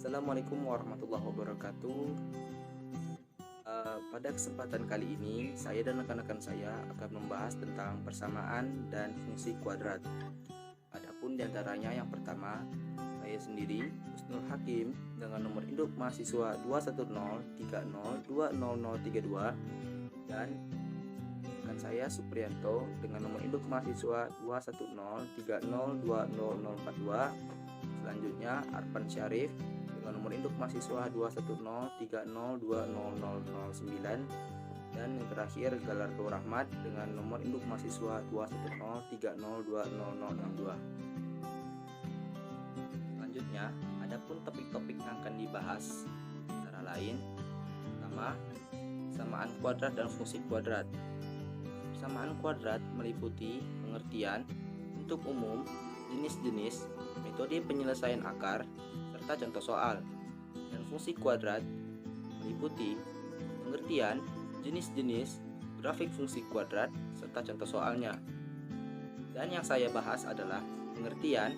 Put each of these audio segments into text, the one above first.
Assalamualaikum warahmatullahi wabarakatuh. Pada kesempatan kali ini, saya dan rekan-rekan saya akan membahas tentang persamaan dan fungsi kuadrat. Adapun diantaranya yang pertama, saya sendiri, Husnul Hakim, dengan nomor induk mahasiswa 21030200032 dan rekan saya Supriyanto dengan nomor induk mahasiswa 21030200042. Selanjutnya Arfan Syarif dengan nomor induk mahasiswa 21030200009 dan yang terakhir Galardo Rahmat dengan nomor induk mahasiswa 21030200062. Selanjutnya, adapun topik-topik yang akan dibahas antara lain pertama, persamaan kuadrat dan fungsi kuadrat. Persamaan kuadrat meliputi pengertian, bentuk umum, jenis-jenis, metode penyelesaian akar, serta contoh soal. Dan fungsi kuadrat meliputi pengertian, jenis-jenis, grafik fungsi kuadrat, serta contoh soalnya. Dan yang saya bahas adalah pengertian,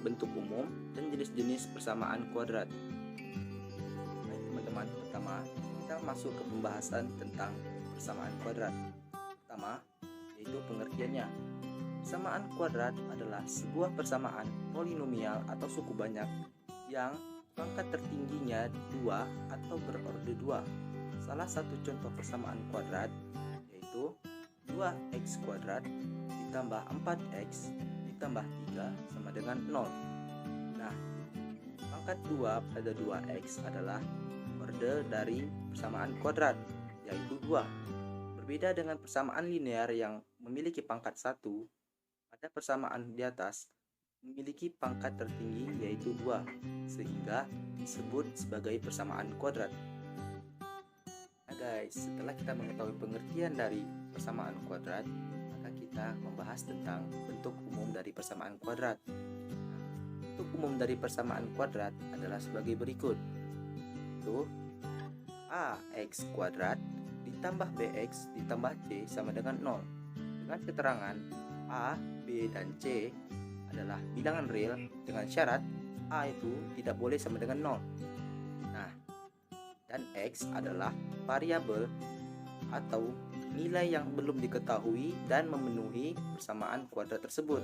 bentuk umum, dan jenis-jenis persamaan kuadrat. Baik teman-teman, pertama kita masuk ke pembahasan tentang persamaan kuadrat. Pertama, yaitu pengertiannya. Persamaan kuadrat adalah sebuah persamaan polinomial atau suku banyak yang pangkat tertingginya 2 atau berorde 2. Salah satu contoh persamaan kuadrat yaitu 2x kuadrat ditambah 4x ditambah 3 sama dengan 0. Nah, pangkat 2 pada 2x adalah orde dari persamaan kuadrat, yaitu 2. Berbeda dengan persamaan linear yang memiliki pangkat 1, pada persamaan di atas memiliki pangkat tertinggi yaitu 2, sehingga disebut sebagai persamaan kuadrat. Nah guys, setelah kita mengetahui pengertian dari persamaan kuadrat, maka kita membahas tentang bentuk umum dari persamaan kuadrat. Bentuk umum dari persamaan kuadrat adalah sebagai berikut, yaitu ax kuadrat ditambah bx ditambah c sama dengan 0, dengan keterangan a, b, dan c adalah bilangan real dengan syarat a itu tidak boleh sama dengan 0. Nah, dan x adalah variabel atau nilai yang belum diketahui dan memenuhi persamaan kuadrat tersebut.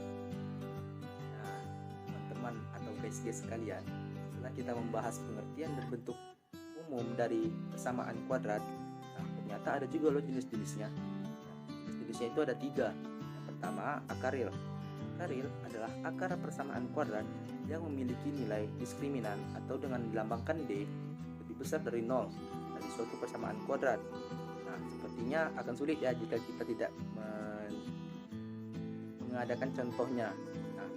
Nah, teman-teman atau guys sekalian, setelah kita membahas pengertian dan bentuk umum dari persamaan kuadrat, nah ternyata ada juga loh jenis-jenisnya. Jenis-jenisnya itu ada 3. Yang pertama, akar real. Akar real adalah akar persamaan kuadrat yang memiliki nilai diskriminan atau dengan dilambangkan D lebih besar dari 0 dari suatu persamaan kuadrat. Nah, sepertinya akan sulit ya jika kita tidak mengadakan contohnya. Nah,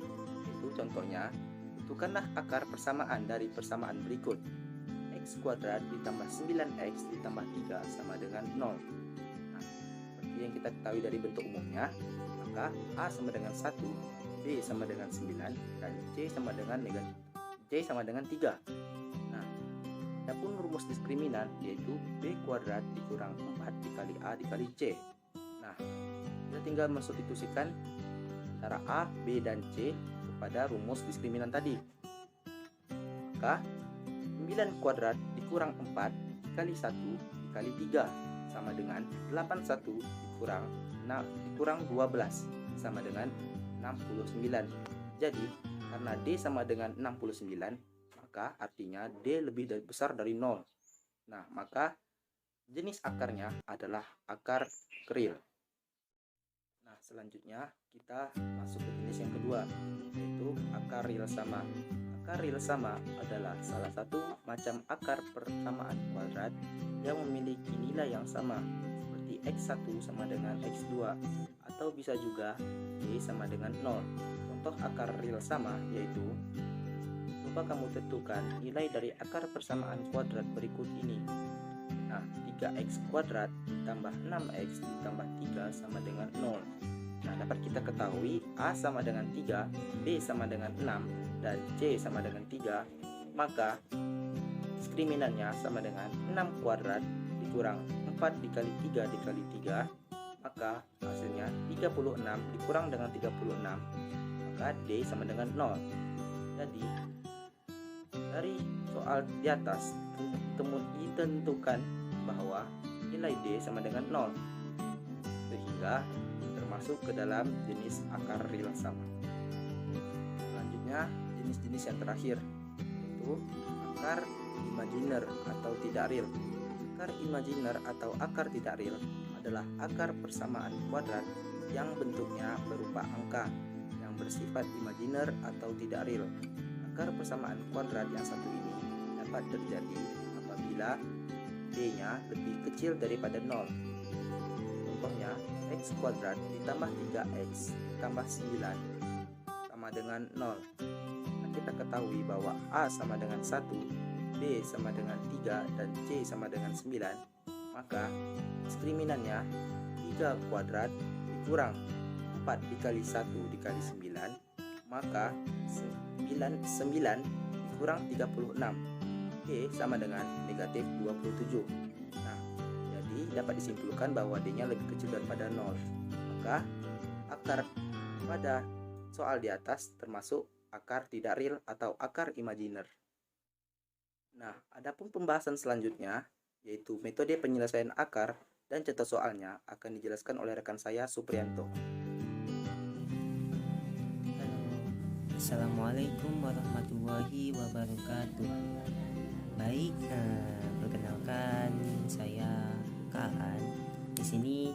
itu contohnya, tentukanlah akar persamaan dari persamaan berikut. X kuadrat ditambah 9x ditambah 3 sama dengan 0. Nah, seperti yang kita ketahui dari bentuk umumnya, maka A sama dengan 1, B sama dengan 9, dan C sama dengan 3. Nah, adapun rumus diskriminan yaitu B kuadrat dikurang 4 dikali A dikali C. Nah, kita tinggal mensubstitusikan antara A, B, dan C kepada rumus diskriminan tadi. Maka 9 kuadrat dikurang 4 dikali 1 dikali 3 sama dengan 81 dikurang 12 sama dengan 69. Jadi, karena D sama dengan 69, maka artinya D lebih besar dari 0. Nah, maka jenis akarnya adalah akar real. Nah, selanjutnya kita masuk ke jenis yang kedua, yaitu akar real sama. Akar real sama adalah salah satu macam akar persamaan kuadrat yang memiliki nilai yang sama, seperti x1 sama dengan x2, atau bisa juga y sama dengan 0. Contoh akar real sama yaitu, coba kamu tentukan nilai dari akar persamaan kuadrat berikut ini. Nah, 3x kuadrat ditambah 6x ditambah 3 sama dengan 0. Nah, dapat kita ketahui A sama dengan 3, B sama dengan 6, dan C sama dengan 3, maka diskriminannya sama dengan 6 kuadrat dikurang 4 dikali 3 dikali 3, maka hasilnya 36 dikurang dengan 36, maka D sama dengan 0. Jadi Dari soal di atas tentukan bahwa nilai D sama dengan 0, sehingga termasuk ke dalam jenis akar real sama. Selanjutnya jenis-jenis yang terakhir, yaitu akar imajiner atau tidak real. Akar imajiner atau akar tidak real adalah akar persamaan kuadrat yang bentuknya berupa angka yang bersifat imajiner atau tidak real. Akar persamaan kuadrat yang satu ini dapat terjadi apabila D-nya lebih kecil daripada 0. Contohnya, x kuadrat ditambah 3x ditambah 9 sama dengan 0. Nah, kita ketahui bahwa A sama dengan 1, B sama dengan 3, dan C sama dengan 9, maka diskriminannya 3 kuadrat dikurang 4 dikali 1 dikali 9, maka 9 dikurang 36. D sama dengan negatif 27. Nah, jadi dapat disimpulkan bahwa D-nya lebih kecil daripada 0. Maka akar pada soal di atas termasuk akar tidak real atau akar imajiner. Nah, adapun pembahasan selanjutnya yaitu metode penyelesaian akar dan contoh soalnya akan dijelaskan oleh rekan saya Supriyanto. Assalamualaikum warahmatullahi wabarakatuh. Baik, perkenalkan saya Kaan. Di sini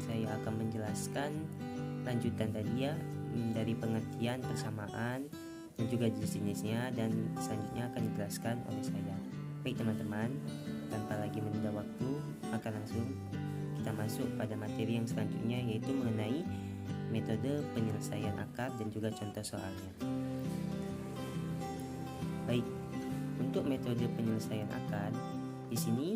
saya akan menjelaskan lanjutan tadi ya, dari pengertian persamaan dan juga jenis-jenisnya, dan selanjutnya akan dijelaskan oleh saya. Baik teman-teman, tanpa lagi menunda waktu, akan langsung kita masuk pada materi yang selanjutnya, yaitu mengenai metode penyelesaian akar dan juga contoh soalnya. Baik, untuk metode penyelesaian akar, di sini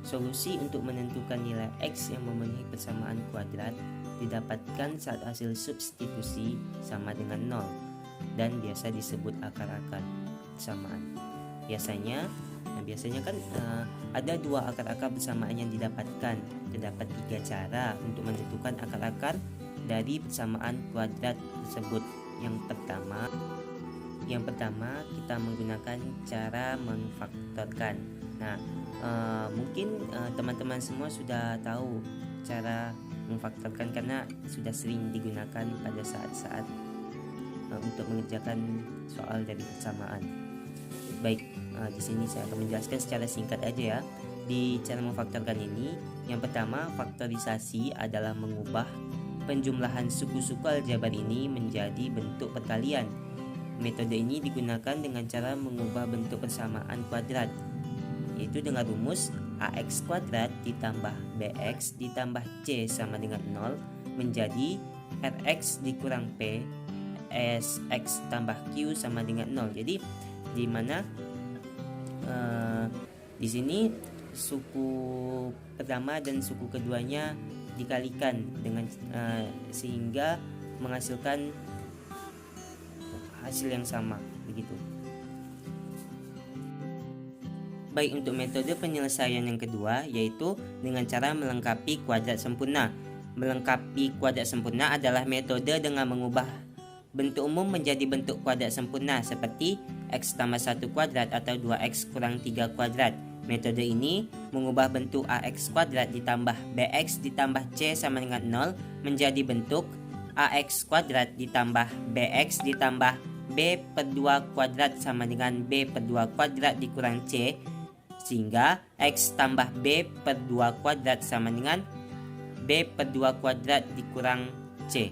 solusi untuk menentukan nilai x yang memenuhi persamaan kuadrat didapatkan saat hasil substitusi sama dengan 0 dan biasa disebut akar-akar persamaan. Biasanya kan ada dua akar-akar persamaan yang didapatkan. Terdapat 3 cara untuk menentukan akar-akar dari persamaan kuadrat tersebut. Yang pertama kita menggunakan cara memfaktorkan. Nah, mungkin teman-teman semua sudah tahu cara memfaktorkan karena sudah sering digunakan pada saat-saat untuk mengerjakan soal dari persamaan. Baik, di sini saya akan menjelaskan secara singkat aja ya. Di cara memfaktorkan ini, yang pertama, faktorisasi adalah mengubah penjumlahan suku-suku aljabar ini menjadi bentuk perkalian. Metode ini digunakan dengan cara mengubah bentuk persamaan kuadrat, yaitu dengan rumus ax kuadrat ditambah bx ditambah c sama dengan 0 menjadi rx dikurang p sx tambah q sama dengan 0. Jadi di mana di sini suku pertama dan suku keduanya dikalikan dengan sehingga menghasilkan hasil yang sama, begitu. Baik, untuk metode penyelesaian yang kedua yaitu dengan cara melengkapi kuadrat sempurna. Melengkapi kuadrat sempurna adalah metode dengan mengubah bentuk umum menjadi bentuk kuadrat sempurna seperti x tambah 1 kuadrat atau 2x kurang 3 kuadrat. Metode ini mengubah bentuk ax kuadrat ditambah bx ditambah c sama dengan 0 menjadi bentuk ax kuadrat ditambah bx ditambah b per 2 kuadrat sama dengan b per 2 kuadrat dikurang c, sehingga x tambah b per 2 kuadrat sama dengan b per 2 kuadrat dikurang c.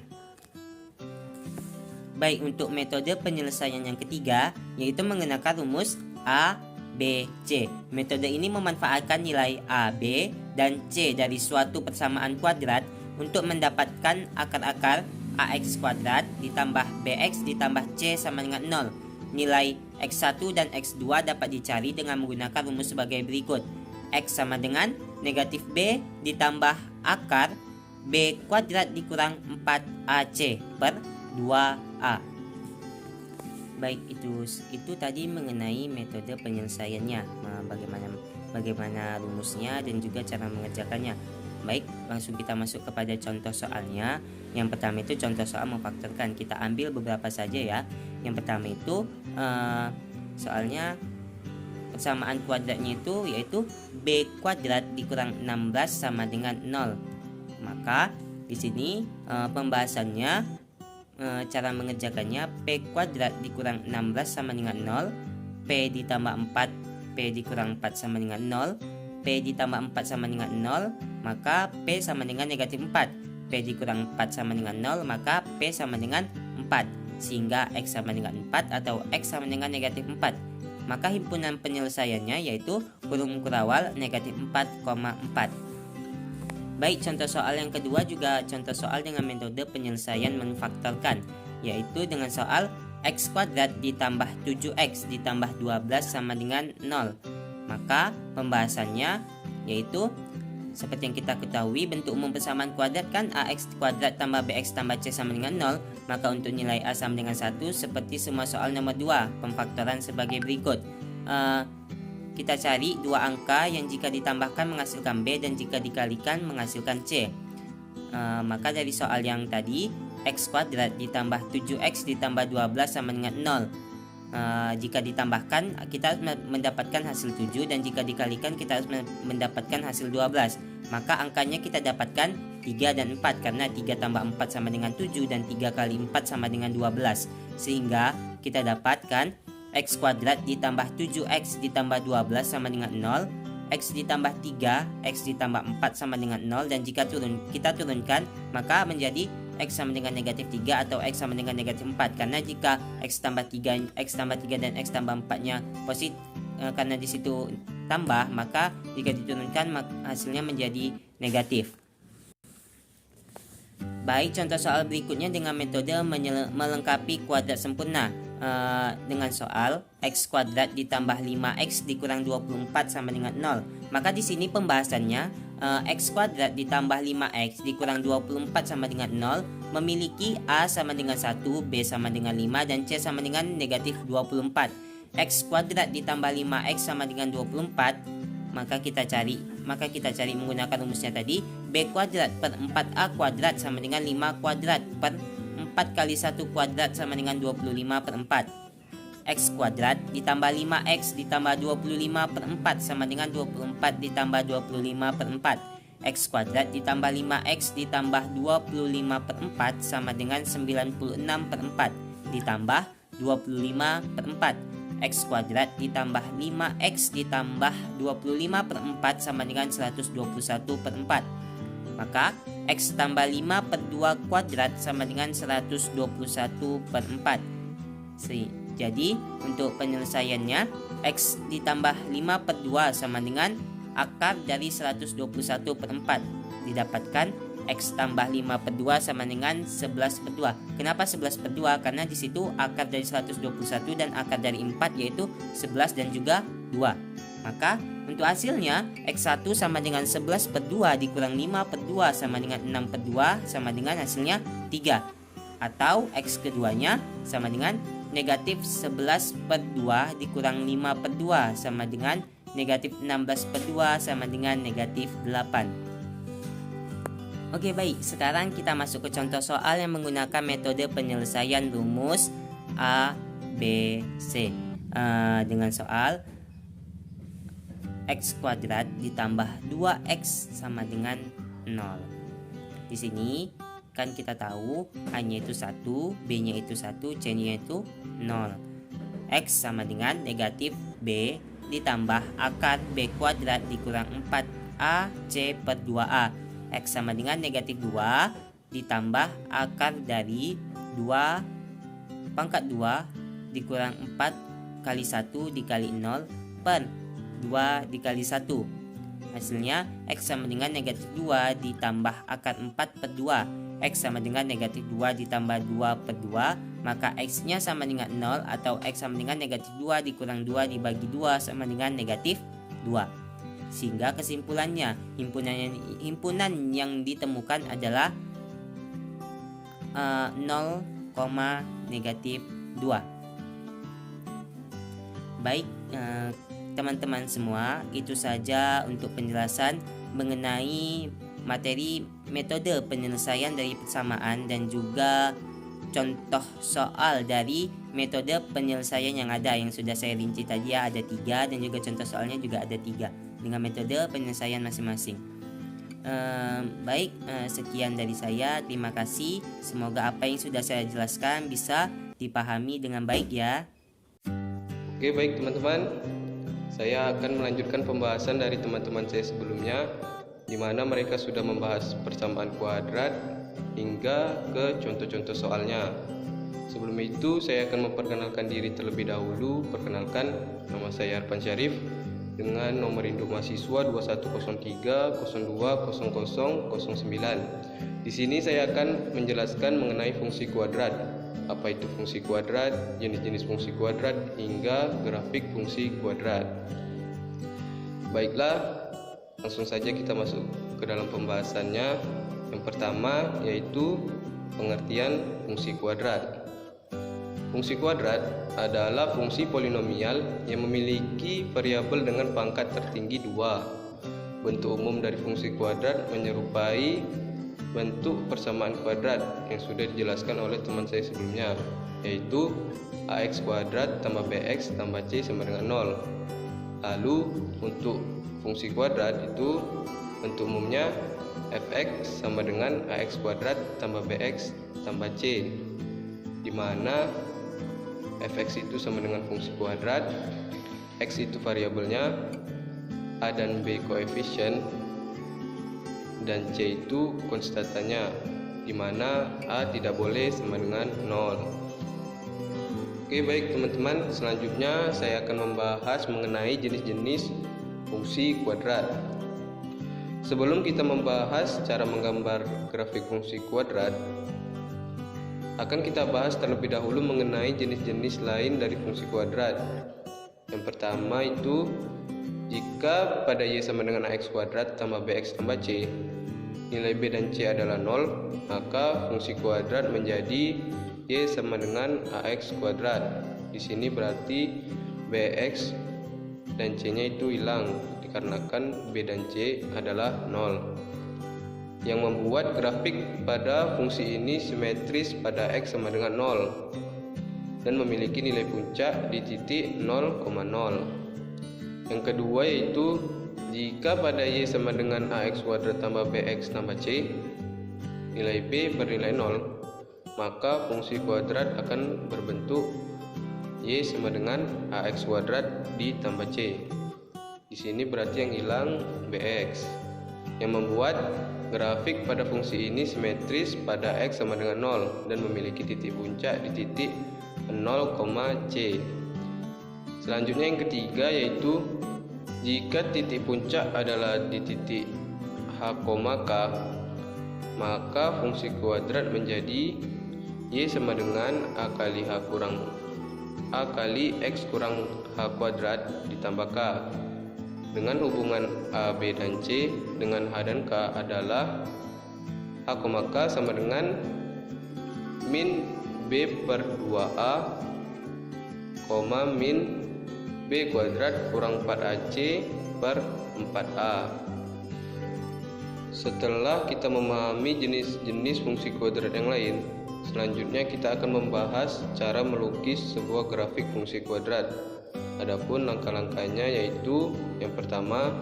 Baik, untuk metode penyelesaian yang ketiga yaitu menggunakan rumus A, B, C. Metode ini memanfaatkan nilai A, B, dan C dari suatu persamaan kuadrat untuk mendapatkan akar-akar ax kuadrat ditambah bx ditambah c sama dengan 0. Nilai x1 dan x2 dapat dicari dengan menggunakan rumus sebagai berikut. X sama dengan negatif b ditambah akar b kuadrat dikurang 4ac per 2a. Baik, itu tadi mengenai metode penyelesaiannya, bagaimana rumusnya dan juga cara mengerjakannya. Baik, langsung kita masuk kepada contoh soalnya. Yang pertama itu contoh soal memfaktorkan. Kita ambil beberapa saja ya. Yang pertama itu soalnya persamaan kuadratnya itu yaitu b kuadrat dikurang 16 sama dengan 0. Maka di sini pembahasannya cara mengerjakannya p kuadrat dikurang 16 sama dengan 0, p ditambah 4, p dikurang 4 sama dengan 0, p ditambah 4 sama dengan 0, maka p sama dengan negatif 4. P dikurang 4 sama dengan 0, maka p sama dengan 4. Sehingga x sama dengan 4 atau x sama dengan negatif 4. Maka himpunan penyelesaiannya yaitu kurung kurawal negatif 4,4. Baik, contoh soal yang kedua juga contoh soal dengan metode penyelesaian memfaktorkan, yaitu dengan soal x kuadrat ditambah 7x ditambah 12 sama dengan 0. Maka pembahasannya yaitu seperti yang kita ketahui, bentuk umum persamaan kuadrat kan ax kuadrat tambah bx tambah c sama dengan 0. Maka untuk nilai a sama dengan 1 seperti semua soal nomor 2, pemfaktoran sebagai berikut. Kita cari dua angka yang jika ditambahkan menghasilkan b dan jika dikalikan menghasilkan c. Maka dari soal yang tadi, x kuadrat ditambah 7x ditambah 12 sama dengan 0. Jika ditambahkan kita harus mendapatkan hasil 7 dan jika dikalikan kita harus mendapatkan hasil 12. Maka angkanya kita dapatkan 3 dan 4 karena 3 tambah 4 sama dengan 7 dan 3 kali 4 sama dengan 12. Sehingga kita dapatkan x kuadrat ditambah 7x ditambah 12 sama dengan 0, x ditambah 3, x ditambah 4 sama dengan 0, dan jika kita turunkan maka menjadi x sama dengan negatif 3 atau x sama dengan negatif 4. Karena jika x tambah 3 dan x tambah 4 nya positif, karena di situ tambah, maka jika diturunkan hasilnya menjadi negatif. Baik, contoh soal berikutnya dengan metode melengkapi kuadrat sempurna. Dengan soal x kuadrat ditambah 5x dikurang 24 sama dengan 0. Maka di sini pembahasannya x kuadrat ditambah 5x dikurang 24 sama dengan 0 memiliki a sama dengan 1, b sama dengan 5 dan c sama dengan negatif 24. X kuadrat ditambah 5x sama dengan 24, maka kita cari menggunakan rumusnya tadi, b kuadrat per 4a kuadrat sama dengan 5 kuadrat per 4 kali 1 kuadrat sama dengan 25 per 4. X kuadrat ditambah 5x ditambah 25 per 4 sama dengan 24 ditambah 25 per 4. X kuadrat ditambah 5x ditambah 25 per 4 sama dengan 96 per 4 ditambah 25 per 4. X kuadrat ditambah 5x ditambah 25 per 4 sama dengan 121 per 4. Maka x tambah 5 per 2 kuadrat sama dengan 121 per 4. Jadi untuk penyelesaiannya, x ditambah 5 per 2 sama dengan akar dari 121 per 4. Didapatkan x tambah 5 per 2 sama dengan 11 per 2. Kenapa 11 per 2? Karena di situ akar dari 121 dan akar dari 4 yaitu 11 dan juga 2. Maka untuk hasilnya x1 sama dengan 11 per 2 dikurang 5 per 2 sama dengan 6 per 2 sama dengan hasilnya 3. Atau x keduanya sama dengan negatif 11 per 2 dikurang 5 per 2 sama dengan negatif 16 per 2 sama dengan negatif 8. Oke, baik, sekarang kita masuk ke contoh soal yang menggunakan metode penyelesaian rumus A, B, C. Dengan soal x kuadrat ditambah 2x sama dengan 0. Di sini kan kita tahu A-nya itu 1, B-nya itu 1, C-nya itu 0. X sama dengan negatif B ditambah akar B kuadrat dikurang 4A C per 2A. X sama dengan negatif 2 ditambah akar dari 2 pangkat 2 dikurang 4 kali 1 dikali 0 per 2 dikali 1. Hasilnya x sama dengan negatif 2 ditambah akar 4 per 2. X sama dengan negatif 2 ditambah 2 per 2. Maka x nya sama dengan 0 atau x sama dengan negatif 2 dikurang 2 dibagi 2 sama dengan negatif 2. Sehingga kesimpulannya himpunan yang ditemukan adalah 0, negatif 2. Baik, teman-teman semua, itu saja untuk penjelasan mengenai materi metode penyelesaian dari persamaan dan juga contoh soal dari metode penyelesaian yang ada, yang sudah saya rinci tadi ya, ada 3, dan juga contoh soalnya juga ada 3 dengan metode penyelesaian masing-masing. Baik, sekian dari saya. Terima kasih. Semoga apa yang sudah saya jelaskan bisa dipahami dengan baik ya. Oke, baik teman-teman. Saya akan melanjutkan pembahasan dari teman-teman saya sebelumnya, di mana mereka sudah membahas persamaan kuadrat hingga ke contoh-contoh soalnya. Sebelum itu, saya akan memperkenalkan diri terlebih dahulu. Perkenalkan, nama saya Arfan Syarif dengan nomor induk mahasiswa 2103020009. Di sini saya akan menjelaskan mengenai fungsi kuadrat. Apa itu fungsi kuadrat, jenis-jenis fungsi kuadrat, hingga grafik fungsi kuadrat. Baiklah, langsung saja kita masuk ke dalam pembahasannya. Yang pertama yaitu pengertian fungsi kuadrat. Fungsi kuadrat adalah fungsi polinomial yang memiliki variabel dengan pangkat tertinggi 2. Bentuk umum dari fungsi kuadrat menyerupai bentuk persamaan kuadrat yang sudah dijelaskan oleh teman saya sebelumnya, yaitu ax kuadrat tambah bx tambah c sama dengan 0. Lalu untuk fungsi kuadrat itu bentuk umumnya fx sama dengan ax kuadrat tambah bx tambah c, di mana fx itu sama dengan fungsi kuadrat, x itu variabelnya, a dan b koefisien, dan c itu konstantannya, di mana a tidak boleh sama dengan 0. Oke, baik teman-teman, selanjutnya saya akan membahas mengenai jenis-jenis fungsi kuadrat. Sebelum kita membahas cara menggambar grafik fungsi kuadrat, akan kita bahas terlebih dahulu mengenai jenis-jenis lain dari fungsi kuadrat. Yang pertama itu, jika pada y sama dengan ax kuadrat tambah bx tambah c, nilai b dan c adalah 0, maka fungsi kuadrat menjadi y sama dengan ax kuadrat. Di sini berarti bx dan c-nya itu hilang dikarenakan b dan c adalah 0. Yang membuat grafik pada fungsi ini simetris pada x sama dengan 0 dan memiliki nilai puncak di titik 0,0. Yang kedua yaitu jika pada y sama dengan ax kuadrat tambah bx tambah c, nilai b bernilai 0, maka fungsi kuadrat akan berbentuk y sama dengan ax kuadrat ditambah c. Di sini berarti yang hilang bx, yang membuat grafik pada fungsi ini simetris pada x sama dengan 0 dan memiliki titik puncak di titik 0, c. Selanjutnya yang ketiga yaitu jika titik puncak adalah di titik h, k, maka fungsi kuadrat menjadi y sama dengan a kali x kurang h kuadrat ditambah k, dengan hubungan a, b, dan c dengan h dan k adalah h, k sama dengan min b per 2a, min b kuadrat kurang 4ac per 4a. Setelah kita memahami jenis-jenis fungsi kuadrat yang lain, selanjutnya kita akan membahas cara melukis sebuah grafik fungsi kuadrat. Adapun langkah-langkahnya yaitu yang pertama,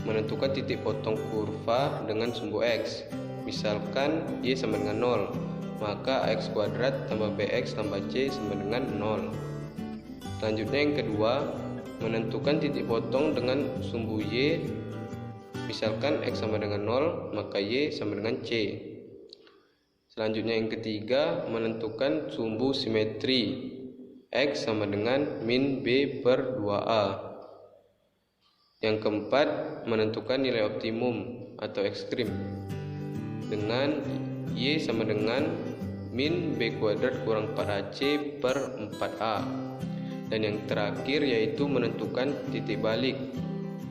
menentukan titik potong kurva dengan sumbu x. Misalkan y sama dengan 0, maka ax kuadrat tambah bx tambah c sama dengan 0. Selanjutnya yang kedua, menentukan titik potong dengan sumbu y. Misalkan x sama dengan 0, maka y sama dengan c. Selanjutnya yang ketiga, menentukan sumbu simetri. X sama dengan min b per 2a. Yang keempat, menentukan nilai optimum atau ekstrim dengan y sama dengan min b kuadrat kurang 4ac per 4a. Dan yang terakhir yaitu menentukan titik balik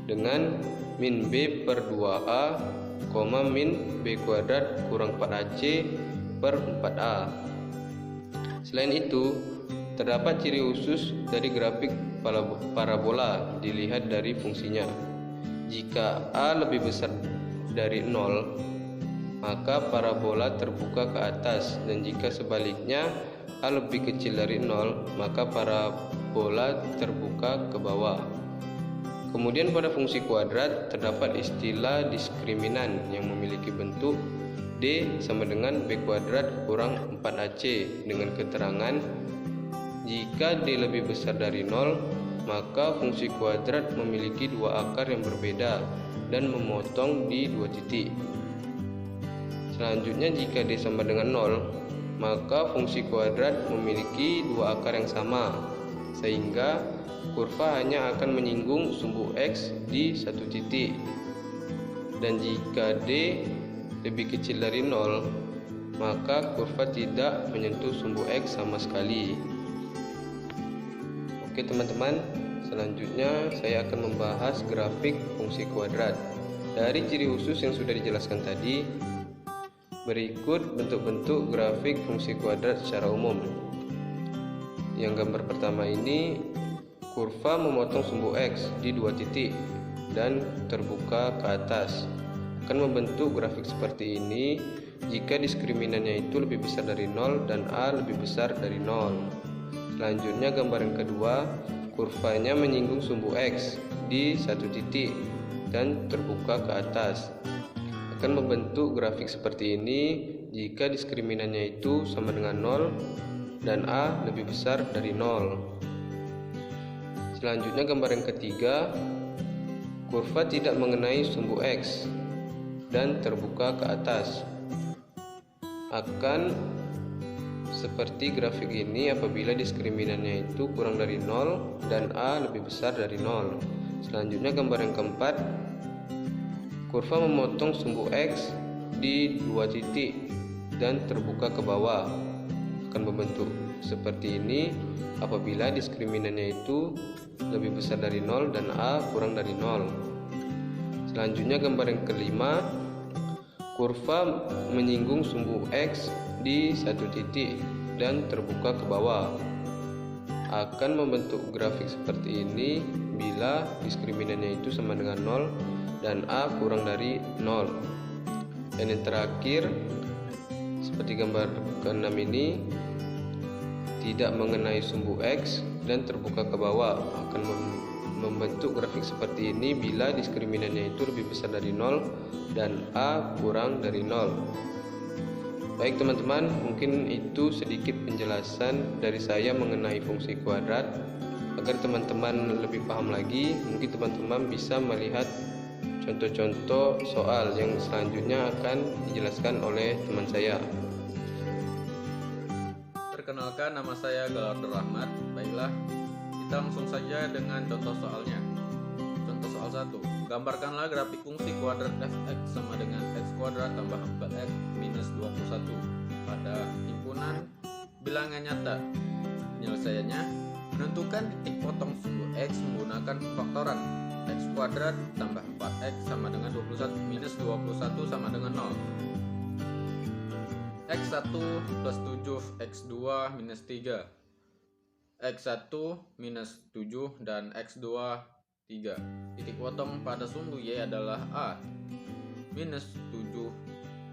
dengan min b per 2a, min b kuadrat kurang 4ac per 4a. Selain itu, terdapat ciri khusus dari grafik parabola dilihat dari fungsinya. Jika a lebih besar dari 0, maka parabola terbuka ke atas, dan jika sebaliknya A lebih kecil dari 0, maka parabola terbuka ke bawah. Kemudian pada fungsi kuadrat terdapat istilah diskriminan yang memiliki bentuk D sama dengan B kuadrat kurang 4AC dengan keterangan jika D lebih besar dari 0, maka fungsi kuadrat memiliki dua akar yang berbeda dan memotong di dua titik. Selanjutnya, jika D sama dengan 0, maka fungsi kuadrat memiliki dua akar yang sama, sehingga kurva hanya akan menyinggung sumbu X di satu titik. Dan jika D lebih kecil dari 0, maka kurva tidak menyentuh sumbu X sama sekali. Oke teman-teman, selanjutnya saya akan membahas grafik fungsi kuadrat. Dari ciri khusus yang sudah dijelaskan tadi, berikut bentuk-bentuk grafik fungsi kuadrat secara umum. Yang gambar pertama ini, kurva memotong sumbu X di dua titik dan terbuka ke atas. Akan membentuk grafik seperti ini jika diskriminannya itu lebih besar dari 0 dan A lebih besar dari 0. Selanjutnya gambar yang kedua, kurvanya menyinggung sumbu X di satu titik dan terbuka ke atas. Akan membentuk grafik seperti ini jika diskriminannya itu sama dengan 0 dan A lebih besar dari 0. Selanjutnya gambar yang ketiga, kurva tidak mengenai sumbu X dan terbuka ke atas. Akan seperti grafik ini apabila diskriminannya itu kurang dari 0 dan A lebih besar dari 0. Selanjutnya gambar yang keempat, kurva memotong sumbu X di dua titik dan terbuka ke bawah. Akan membentuk seperti ini apabila diskriminannya itu lebih besar dari 0 dan A kurang dari 0. Selanjutnya gambar yang kelima, kurva menyinggung sumbu X di satu titik dan terbuka ke bawah. Akan membentuk grafik seperti ini bila diskriminannya itu sama dengan 0 dan A kurang dari 0. Dan yang terakhir, seperti gambar ke-6 ini, tidak mengenai sumbu X dan terbuka ke bawah. Akan membentuk grafik seperti ini bila diskriminannya itu lebih besar dari 0 dan A kurang dari 0. Baik teman-teman, mungkin itu sedikit penjelasan dari saya mengenai fungsi kuadrat. Agar teman-teman lebih paham lagi, mungkin teman-teman bisa melihat contoh-contoh soal yang selanjutnya akan dijelaskan oleh teman saya. Perkenalkan, nama saya Galardo Rahmat. Baiklah, kita langsung saja dengan contoh soalnya. Contoh soal 1. Gambarkanlah grafik fungsi kuadrat fx sama dengan x kuadrat tambah 4x minus 21 pada himpunan bilangan nyata. Penyelesaiannya, menentukan titik potong sumbu x menggunakan faktoran x kuadrat tambah 4x sama dengan 21 minus 21 sama dengan 0. x1 plus 7 x2 minus 3, x1 minus 7 dan x2 3. Titik potong pada sumbu y adalah A minus 7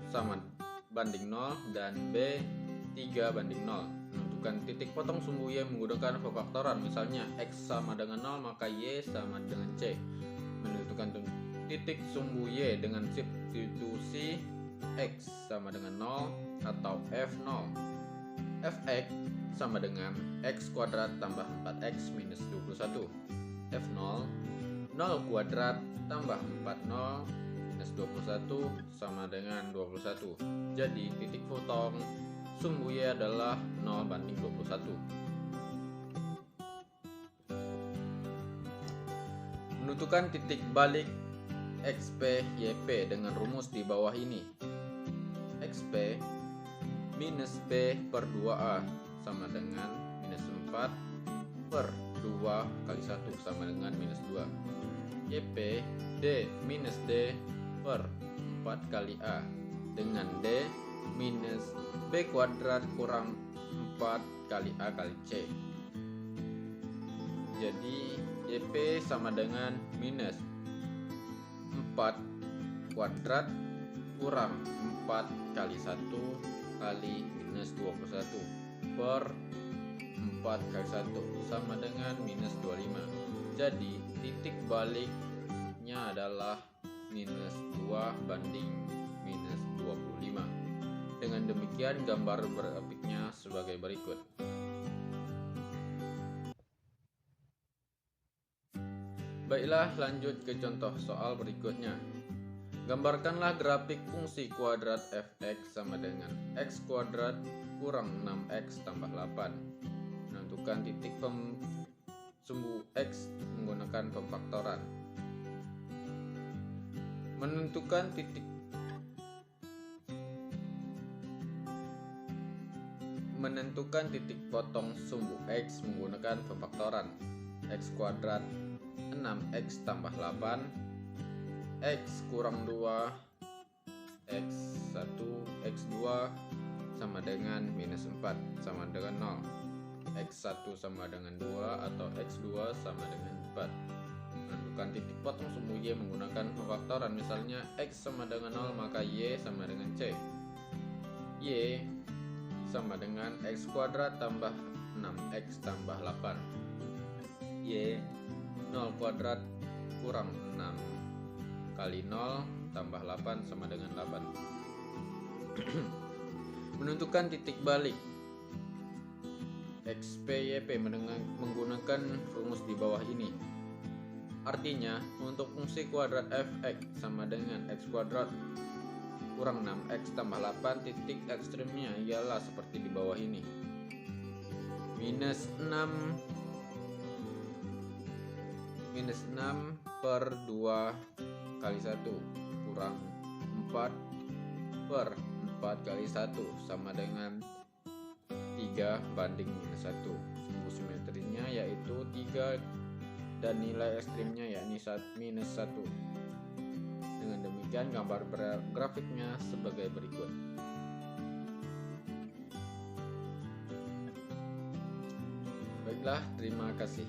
sama banding 0 dan B 3 banding 0. Menentukan titik potong sumbu y menggunakan faktoran, misalnya x sama dengan 0 maka y sama dengan c. Menentukan titik sumbu y dengan substitusi x sama dengan 0 atau f0. Fx sama dengan x kuadrat tambah 4x minus 21. F0 0 kuadrat tambah 40 minus 21 sama dengan 21. Jadi titik potong sumbu y adalah 0 banding 21. Menentukan titik balik xp yp dengan rumus di bawah ini. xp minus b per 2a sama dengan minus 4 per 2 kali 1 sama dengan minus 2. YP D minus D per 4 kali A dengan D minus B kuadrat kurang 4 kali A kali C. Jadi YP sama dengan minus 4 kuadrat kurang 4 kali 1 kali minus 21 per 4 kali 1 sama dengan minus 25. Jadi titik baliknya adalah minus 2 banding minus 25. Dengan demikian gambar grafiknya sebagai berikut. Baiklah, lanjut ke contoh soal berikutnya. Gambarkanlah grafik fungsi kuadrat fx sama dengan x kuadrat kurang 6x tambah 8. Menentukan titik sumbu x menggunakan pemfaktoran. Menentukan titik potong sumbu x menggunakan pemfaktoran. X kuadrat 6x tambah 8, x kurang 2, x1, x2 sama dengan minus 4 sama dengan 0, x1 sama dengan 2 atau x2 sama dengan 4. Menentukan titik potong sumbu y menggunakan pemfaktoran. Misalnya x sama dengan 0 maka y sama dengan c. Y sama dengan x kuadrat tambah 6x tambah 8. Y 0 kuadrat kurang 6 kali 0 tambah 8 sama dengan 8. Menentukan titik balik XPYP menggunakan rumus di bawah ini. Artinya, untuk fungsi kuadrat fx sama dengan x kuadrat kurang 6x tambah 8, titik ekstrimnya ialah seperti di bawah ini. Minus 6 per 2 kali 1 kurang 4 per 4 kali 1 sama dengan 3 banding minus 1. Sumbu simetrinya yaitu 3 dan nilai ekstrimnya yakni minus 1. Dengan demikian gambar grafiknya sebagai berikut. Baiklah, terima kasih.